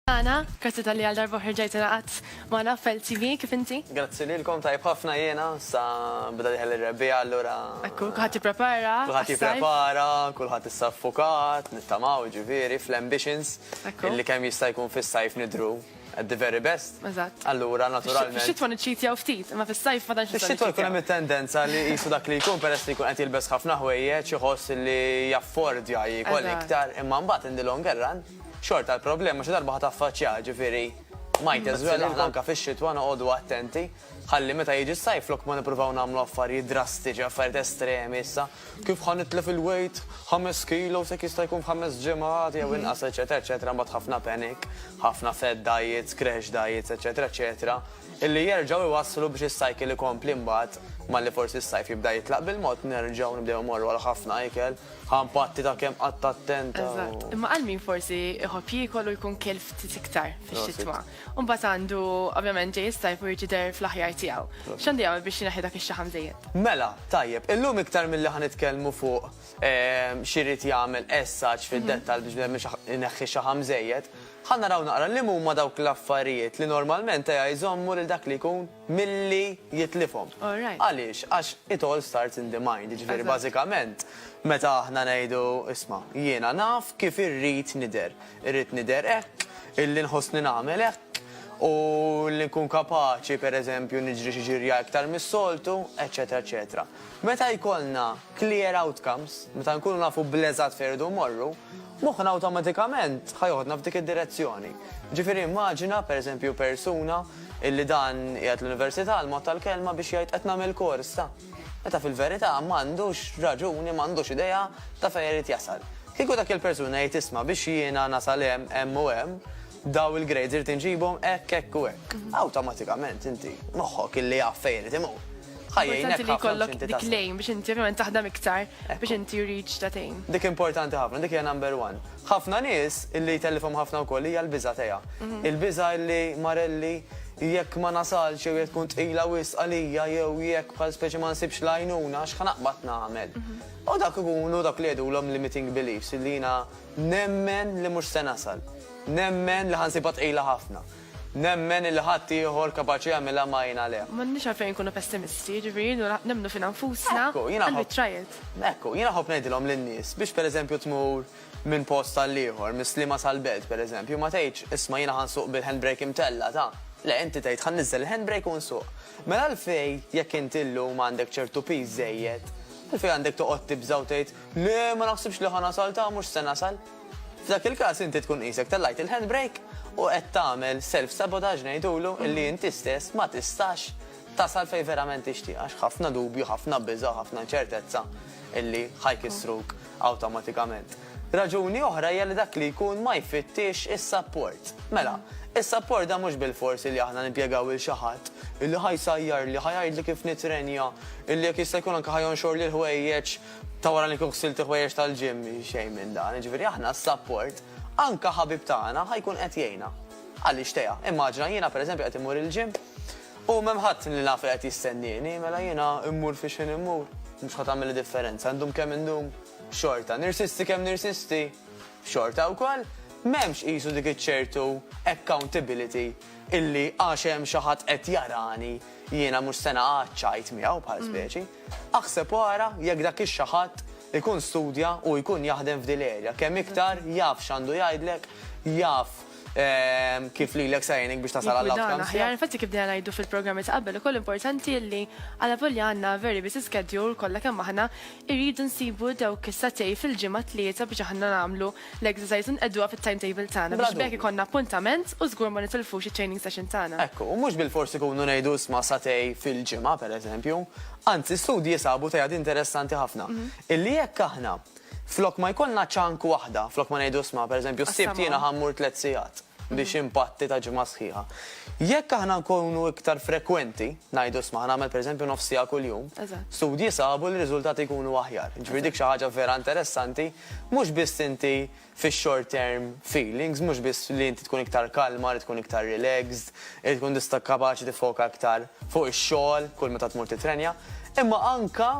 Ana, grazzi tal-li għal darba ħirġajt naqat maħna fil-TV, kif inti? Grazzi lilkom tajb ħafna jena, sa bida diħel il-rebbija allura. Ekku, kuħat prepara. Kuħat prepara, kullħat s-saffukat, nittamaw ġiviri fl-ambitions, illi kem jista' jkun fis-sajf nidru at the very best. Eżatt. Allura, naturalment. Fix-xitwa nċiti għaw ftit, ma fis-sajf ma danx. Fix-xitwa jkun hemm tendenza li jisu dak li jkun peress li jkun qed jilbes ħafna ħwejjeġ iħoss li jaffordja jkoll iktar, imma mbagħad in the longer run xorta l-problema xi darba ħataffaċċja ġifieri might as well aħna anke fix-xitwa noqogħdu attenti ħalli meta jiġi s-sajf flok ma nippruvaw nagħmlu affarijiet drastiċi, affarijiet estremi issa, kif ħa nitlef il-weight 5 kilo se jista' jkun f'5 ġimgħat jew inqas eċetera eċetera mbagħad ħafna panic, ħafna fed diets, crash diets eċetera eċetera, illi jerġgħu iwasslu biex is-cycle ikompli mbagħad malli forsi s-sajf jibda jitlaq bil-mod nerġgħu nibdew morru għal ħafna ikel, ħampatti ta' kemm qatt attenta. Eżatt. Imma għal min forsi iħobb jiekol u jkun kelb ftit iktar fix-xitwa. Mbagħad għandu ovvjament ġej is-sajf u jidher fl-aħjar tiegħu. X'għandi jagħmel biex jinaħi dak ix-xaħam żejjed? Mela, tajjeb, illum iktar milli ħanitkellmu fuq x'irid jagħmel essaġġ fid-dettall biex ineħħi xaħam żejjed, ħa naraw naqra li huma dawk l-affarijiet li normalment jżommu lil dak li jkun milli jitlifhom. Għaliex, għax it all starts in the mind, ġifieri bażikament meta aħna ngħidu isma' jiena naf kif irrid nidher. Irrid nidher hekk, illi nħossni nagħmel hekk, u li nkun kapaċi pereżempju niġri xi ġirja iktar mis-soltu, eċetera, eċetera. Meta jkollna clear outcomes, meta nkunu nafu bl-eżatt fejn irdu mmorru, moħħna awtomatikament ħajoħodna f'dik id-direzzjoni. Ġifieri immaġina pereżempju persuna illi dan qiegħed l-università l-mod tal-kelma biex jgħid qed nagħmel kors ta' meta fil-verità m'għandux raġuni, m'għandux idea ta' fejn irid jasal. Kieku dak il-persuna jgħid isma' biex jiena nasal hemm u hemm, daw il-grades irid inġibhom hekk u hekk. Awtomatikament inti moħħok illi jaf fejn irid imur. Importanti li jkollok dik lejn biex inti ovvjament taħdem iktar biex inti reach that aim. Dik importanti ħafna, dik hija number one. Ħafna nies illi jtellifhom ħafna wkoll hija l-biża' tejha. Il-biża' illi marelli jekk ma nasalx jew jekk tkun tqila wisq għalija jew jekk bħal speċi ma nsibx l-għajnuna x'ħa naqbad nagħmel. U dak ikunu dak li jgħidulhom limiting beliefs illi jiena nemmen li mhux se nasal. Nemmen li ħansibha tqila ħafna. Nemmen li ħadd ieħor kapaċi jagħmilha ma jien għalih. M'għandniex għalfejn nkunu pessimisti, ġifieri nemmnu fin anfusna and we try it. Ekku, jiena ħobb ngħidilhom lin-nies biex pereżempju tmur minn post għal ieħor, mislima sal-bed pereżempju, ma tgħidx isma' jiena ħansuq bil-handbrake imtella ta' le inti tgħid ħanniżel il-handbrake u nsuq. Mela għalfejn jekk inti llum għandek ċertu piż żejjed, għalfejn għandek toqgħod tibża u tgħid le ma naħsibx li ħanasal ta' mhux se nasal. F'dak il-każ inti tkun qisek tellajt il-handbrake u qed tagħmel self-sabotage ngħidulu illi inti stess ma tistax tasal fejn verament tixtieq għax ħafna dubju, ħafna biża', ħafna inċertezza illi ħajkissruk awtomatikament. Raġuni oħra hija li dak li jkun ma jfittix is-support. Mela, is-support da mhux bil-forsi li aħna nimpjegaw il xi ħadd illi ħajsajjar li ħajajdli kif nitrenja, illi jekk jista' jkun anke ħajonxor li l-ħwejjeġ ta' wara li nkun ħsilt il-ħwejjeġ tal-ġim xejn minn dan. Ġifieri aħna s-support anke ħabib tagħna ħajkun qed jgħinna. Għaliex tejja, immaġina jiena pereżempju qed imur il-ġim u m'hemm ħadd li naf li qed jistennini, mela jiena immur fi xejn immur, mhux ħadd tagħmel differenza, ndum kemm indum xorta, nirsisti kemm nirsisti xorta wkoll, m'hemmx qisu dik iċ-ċertu accountability illi għax hemm xi ħadd qed jarani jiena mhux se ngħaċċajt miegħu bħal speċi. Aħseb wara jekk dak ix-xi ħadd ikun studja u jkun jaħdem f'din l-erja, kemm iktar jaf x'għandu jgħidlek, jaf kif lilek sejnik biex tasal għall-outcomes. Infatti kif dejna ngħidu fil-programmi ta' qabel ukoll importanti li għal volja għandna very busy schedule kollha kemm aħna irridu nsibu dawk is-satej fil-ġimgħa tlieta biex aħna nagħmlu l-exercise nqeddуha fit-timetable tagħna biex bekk ikollna appuntament u żgur ma nitilfux it-training session tagħna. Ekku, u mhux bil-forsi kunu ngħidu isma' satej fil-ġimgħa pereżempju, anzi studji sabu tajjad interessanti ħafna. Illi jekk aħna flok ma jkollna ċank waħda, flok ma ngħidu isma' pereżempju s-sibt jiena ħammur 3 sigħat biex impatti ta' ġimgħa sħiħa. Jekk aħna nkunu iktar frekwenti, ngħidu isma' nagħmel pereżempju nofs sigħa kuljum, studji sabu li r-riżultati jkunu aħjar. Ġifieri dik xi ħaġa vera interessanti, mhux biss inti fix-short term feelings, mhux biss li inti tkun iktar kalma, li tkun iktar relaxed, li tkun tista' kapaċi tifoka iktar fuq ix-xogħol kull meta tmur titrenja, imma anka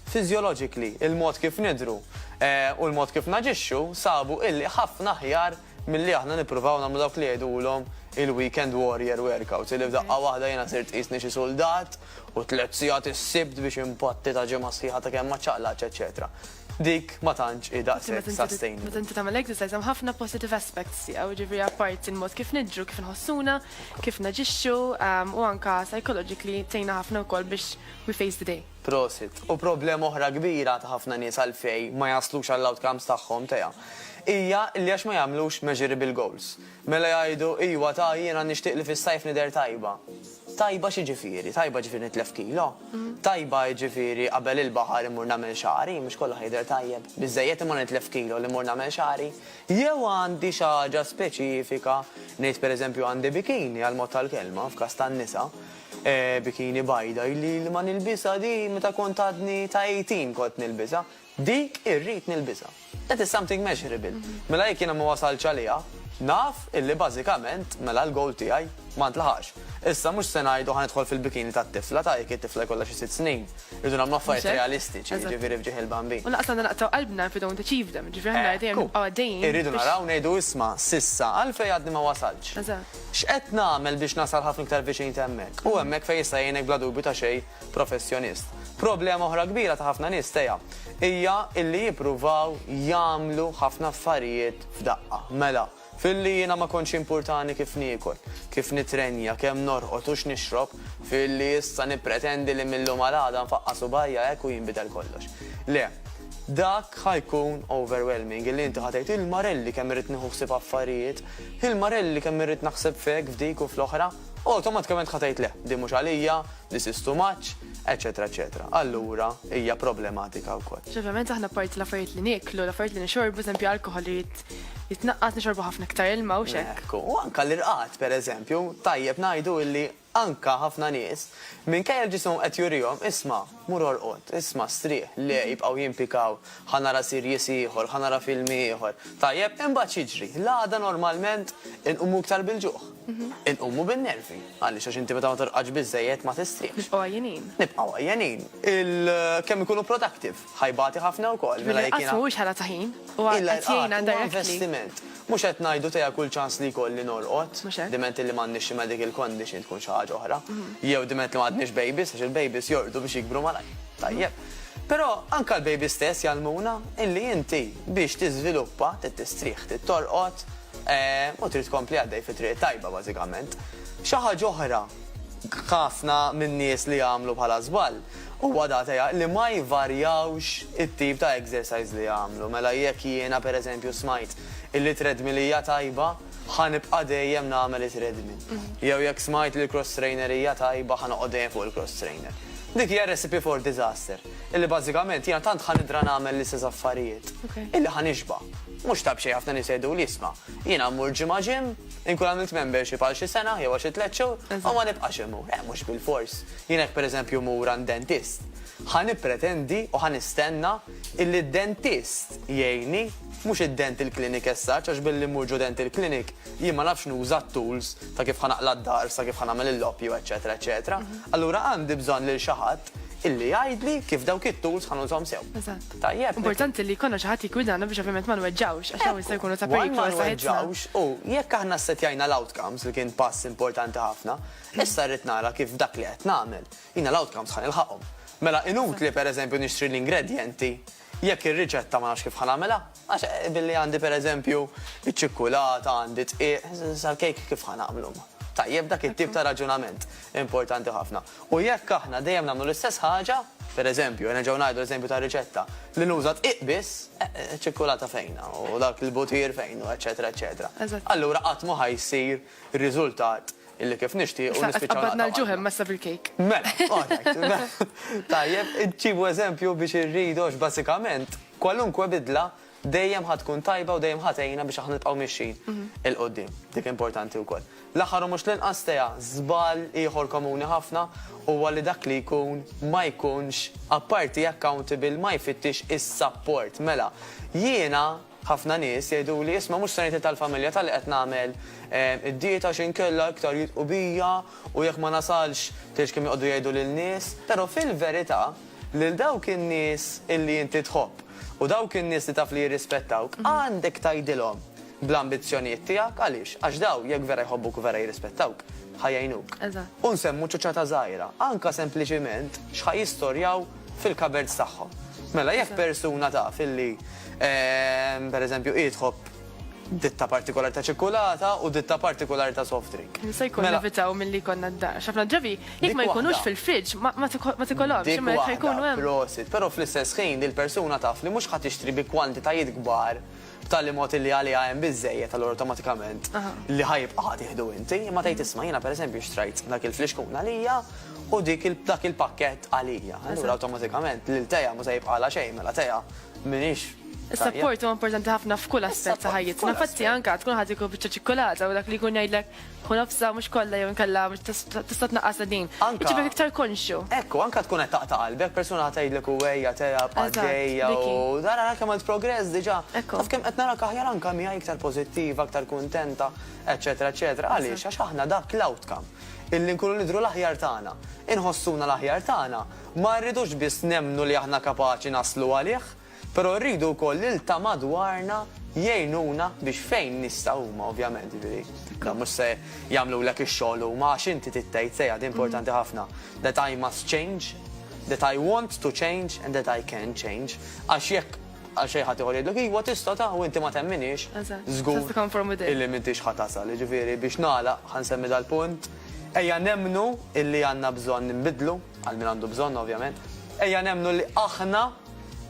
physiologically, il-mod kif nidru u l-mod kif naġixxu sabu illi ħafna aħjar milli aħna nippruvaw nagħmlu dawk li jgħidulhom il-weekend warrior workouts, li f'daqqa waħda jiena sirt qisni xi soldat u 3 sigħat is-sibt biex impatti ta' ġimgħa sħiħa ta' kemm ma ċaqlax, eċetera. Dik ma tantx daqshekk sustainable. Meta inti tagħmel exercise hemm ħafna positive aspects tiegħu, ġifieri apparti il-mod kif nidġru, kif nħossuna, kif naġixxu u anke psychologically tgħinna ħafna wkoll biex we face the day. Prosit. U problema oħra kbira ta' ħafna nies għalfej ma jaslux għall-outcomes tagħhom teja. Hija li għax ma jagħmlux measurable goals. Mela jgħidu iwa ta' jiena nixtieq li fis-sajf nidher tajba. Tajba xi ġifieri, tajba ġifieri nitlef kilo. Tajba ġifieri qabel il-baħar imur nagħmel xari, mhux kollha jidher tajjeb. Biżejjed imur nitlef kilo li mmur nagħmel xari. Jew għandi xi ħaġa speċifika, ngħid pereżempju għandi bikini għal mod tal-kelma f'każ tan-nisa. Bikini bajda li ma nilbisa di meta kont għadni ta' 18 kont nilbisa. Dik irrid nilbisa. That is something measurable. Mela jekk jiena ma wasalx għaliha, naf illi bażikament mela l-goal tiegħi ma ntlaħax. Issa mhux se ngħidu ħanidħol fil-bikini tat-tifla ta' jekk it-tifla jkollha xi 6 snin. Irridu nagħmlu affarijiet realistiċi, ġifieri fġieħ il-bambin. U laqas għandna naqtaw qalbna if we don't achieve them, ġifieri ħna dejjem nibqgħu għaddejjin. Irridu naraw ngħidu isma' sissa għalfejn għadni ma wasalx. X'qed nagħmel biex nasal ħafna iktar viċin ta' hemmhekk? U hemmhekk fejn jista' jgħinek bla dubju ta' xejn professjonist. Problema oħra kbira ta' ħafna nies tejja hija illi jippruvaw jagħmlu ħafna affarijiet f'daqqa. Mela, fil-li jiena ma kontx importani kif niekol, kif nitrenja, kemm norqod u x'nixrob, fil-li issa nippretendi li millum għal għada nfaqqa subajja hekk u jinbidel kollox. Le, dak ħajkun overwhelming illi inti ħatejt il-marelli kemm irrid nieħu ħsieb affarijiet, il-marelli kemm irrid naħseb fek f'dik u fl-oħra, automatikament ħatejt le, di mhux għalija, this is too much, eccetera, eccetera. Allura hija problematika wkoll. Ovvjament aħna parti l-affarijiet li nieklu, l-affarijiet li nixorbu, eżempju alkohol li jitnaqqas nixorbu ħafna iktar ilma u xekk. U anka l-irqat, pereżempju, tajjeb ngħidu illi anka ħafna nies minkejja l-ġismu qed jurihom isma' mur orqod, isma' strieħ li jibqgħu jimpikaw ħanara sirjes ieħor, ħanara film ieħor. Tajjeb imbagħad jiġri. L-għada normalment inqumu iktar bil-ġuħ. Inqumu bin-nervi. Għaliex għax inti meta ma torqax biżejjed ma tistrieħx. Nibqgħu għajjenin. Nibqgħu għajjenin. Kemm ikunu productive, ħajbati ħafna wkoll. Bil-qas mhuwiex ħala taħin u qed jgħinna investiment. Mhux qed ngħidu tejja kull ċans li jkolli norqod, diment li m'għandniex xi medical condition tkun xi ħaġa oħra. Jew diment li m'għandniex babies għax il-babies jordu biex jikbru malaj. Tajjeb. Però anke l-baby stess jgħalmuna illi inti biex tiżviluppa tistrieħ, torqod u trid tkompli għaddej fi triq tajba bażikament. Xi ħaġa oħra ħafna min-nies li jagħmlu bħala żball huwa datejja li ma jvarjawx it-tip ta' exercise li jagħmlu. Mela jekk jiena pereżempju smajt illi treadmill hija tajba, ħanibqa' dejjem nagħmel it-treadmill. Jew jekk smajt li l-cross trainer hija tajba ħanoqgħod dejjem fuq il-cross trainer. Dik hija recipe for disaster. Illi bażikament jiena tant ħanidra nagħmel l-istess affarijiet. Illi ħanixba'. Mhux tab xejn ħafna nies jgħidu li isma'. Jiena mmur ġimgħa ġim, inkun għamilt membership għal xi sena jew xi 3 xhur, u ma nibqax imur. Mhux bil-fors. Jien hekk pereżempju mur għand dentist. Ħanippretendi u ħanistenna illi d-dentist jgħinni mhux id-dental clinic essaċ għax billi mmur ġo dental clinic jien ma nafx nuża tools ta' kif ħanaqla d-dar, sa kif ħanagħmel il-loppju, eċetera, eċetera. Allura għandi bżonn lil xi ħadd illi jgħidli kif dawk it-tools ħanużhom sew. Tajjeb. Importanti li jkollna xi ħadd jgwidana biex ovvjament ma nweġġawx għax hawn jista' jkunu ta' periklu għal saħħitna. U jekk aħna setjajna l-outcomes li kien pass importanti ħafna, issa rrid nara kif dak li qed nagħmel. Jiena l-outcomes ħanilħaqhom. Mela inutli pereżempju nixtri l-ingredjenti jekk ir-riċetta ma nafx kif ħanagħmilha, għax billi għandi pereżempju iċ-ċikkulata, għandi tqiq, sal-kejk kif ħanagħmluhom. Tajjeb dak it-tip ta' raġunament importanti ħafna. U jekk aħna dejjem nagħmlu l-istess ħaġa, pereżempju, nerġgħu ngħidu l-eżempju ta' riċetta, li nuża tqiq biss, ċikkulata fejna u dak il-butir fejn u eċetera, eċetera. Allura qatt ma ħajsir ir-riżultat illi kif nixtieq u nispiċċaw. Qabadna l-ġuħem massa bil-kejk. Mela, tajjeb, ċibu eżempju biex irridu bażikament kwalunkwe bidla dejjem ħatkun tajba u dejjem ħatejna biex aħna nibqgħu mixjin il-qoddim. Dik importanti wkoll. L-aħħar mhux l-inqas teja żball ieħor komuni ħafna huwa li dak li jkun ma jkunx apparti accountable ma jfittix is-support. Mela, jiena ħafna nies jgħidu li isma' mhux saniti tal-familja tal-li qed nagħmel id-dieta x'inkella iktar jitqubija u jekk ma nasalx tgħidx kemm joqogħdu jgħidu lin-nies, però fil-verità lil dawk in-nies illi inti tħobb u dawk in-nies li taf li jirrispettawk għandek tgħidilhom bl-ambizzjonijiet tiegħek għaliex għax daw jekk vera jħobbuk u vera jirrispettawk ħajjajnuk. Eżatt. U nsemmu ċoċata żgħira, anka sempliċiment x'ħajjistorjaw fil-kaberds tagħhom. Mela jekk persuna taf illi pereżempju jitħobb ditta partikolari ta' ċikkulata u ditta partikolari ta' soft drink. Nisa jkun nevitaw mill-li konna d-dar. Xafna ġavi, jek ma Dik jkunux waħda. fil-fridġ, ma tikolomx, Dik imma jek jkunu waħda, hemm. prosit, però fl-istess ħin il-persuna taf li mhux ħadd tixtri bi kwantitajiet kbar b'tali mod li għalija hemm biżejjed tal awtomatikament li ħajibqa' ħadd jieħdu inti, ma tgħid isma' jiena pereżempju xtrajt dak il-fliexkun għalija u dak il-pakkett għalija. Allura awtomatikament lil teja ma se jibqa' xejn mela teja minix. Is-support huwa importanti ħafna f'kull aspett ta' ħajjitna. Infatti anke tkun ħadd ikun biċċa ċikkolata u dak li jkun jgħidlek tkun nofsa mhux kollha jew inkella tista' tnaqqas din. Iġifieri iktar konxju. Ekku, anka tkun qed taqta' qalbek, persuna tgħidlek u ejja teja b'għaddejja u dara kemm għand progress diġà. Taf kemm qed narak aħjar anke miegħi iktar pożittiva, iktar kuntenta, eċetera, eċetera. Għaliex għax aħna dak l-outcome illi nkunu nidru l-aħjar tagħna. Inħossuna l-aħjar tagħna, ma rridux biss nemmnu li aħna kapaċi naslu għalih, però rridu wkoll lil ta' madwarna jgħinuna biex fejn nistgħu huma ovvjament jiġifieri. Mhux se jagħmlulek ix-xogħol huma għax inti tittejt sejja di importanti ħafna. That I must change, that I want to change and that I can change. Għax jekk għal xejn ħadd iħor jgħidlek iwa tista' ta' u inti ma temminix, żgur illi m'intix ħatasal. Jiġifieri biex nagħlaq ħansemmi dal-punt. Ejja nemmnu illi għandna bżonn nbidlu, għal min għandu bżonn ovvjament. Ejja nemmnu li aħna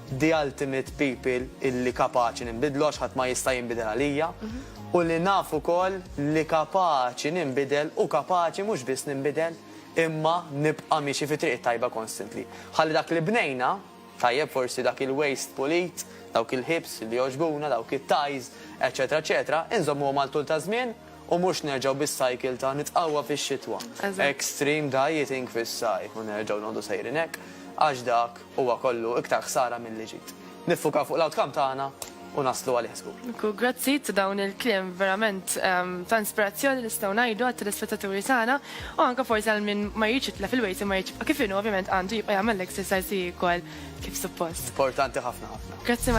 the ultimate people illi kapaċi nimbidlu għax ħadd ma jista' jinbidel għalija u li nafu wkoll li kapaċi nimbidel u kapaċi mhux biss nimbidel imma nibqa' mixi fi triq tajba constantly. Ħalli dak li bnejna, tajjeb forsi dak il-waist pulit, dawk il-hips li joġbuna, dawk it-ties, eċetera, eċetera, inżommu mal-tul ta' żmien u mhux nerġgħu bis-cycle ta' nitqawwa fix-xitwa. Extreme dieting fis-sajf u nerġgħu noqogħdu sejrin hekk għax dak huwa kollu iktar ħsara mill-li ġid. Niffuka fuq l-outcome tagħna u naslu għalih żgur. Grazzi ta' dawn il-kliem verament ta' inspirazzjoni li nistgħu ngħidu għat-telespettaturi tagħna u anke forsi għal min ma jiġitla fil-wejt ma jiġibqa' kif inhu ovvjament għandu jibqa' jagħmel l-exercise wkoll kif suppost. Importanti ħafna ħafna. Grazzi